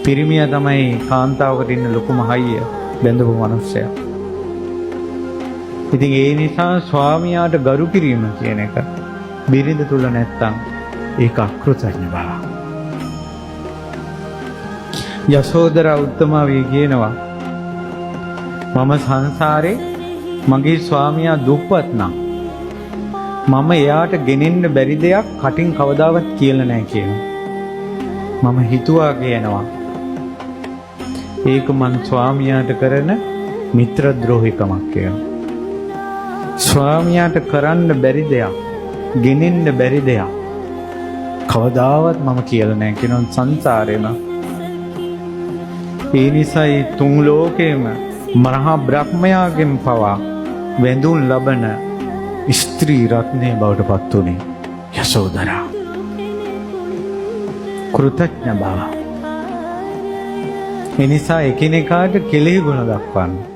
පිරිමියා තමයි කාන්තාවකට ඉන්න ලොකුම හයිය බැඳපු මිනිස්සයා. ඉතින් ඒ නිසා ස්වාමියාට ගරු කිරීම කියන එක බිරිඳ තුල නැත්තම් ඒක අකෘතඥ බව. යසෝදරා උත්තමාවිය කියනවා මම සංසාරේ මගේ ස්වාමියා දුප්පත් නම් මම එයාට ගෙනෙන්න බැරි දෙයක් කටින් කවදාවත් කියලා නැහැ කියනවා. මම හිතුවා කියනවා ඒක මං ස්වාමියාට කරන මිත්‍ර ද්‍රෝහිකමක් කියලා. ස්වාමියාට කරන්න බැරි දෙයක්, ගෙනෙන්න බැරි දෙයක් කවදාවත් මම කියලා නැහැ කියනවා සංසාරේම. ඒ නිසායි තුන් ලෝකේම මහා බ්‍රහ්මයාගෙන් පවා වැඳුම් ලබන ස්ත්‍රී රත්නය බවට පත් වුණේ යසෝදරා. කෘතඥ බව. ඒ නිසා එකිනෙකාට කෙලෙහි ගුණ දක්වන්න.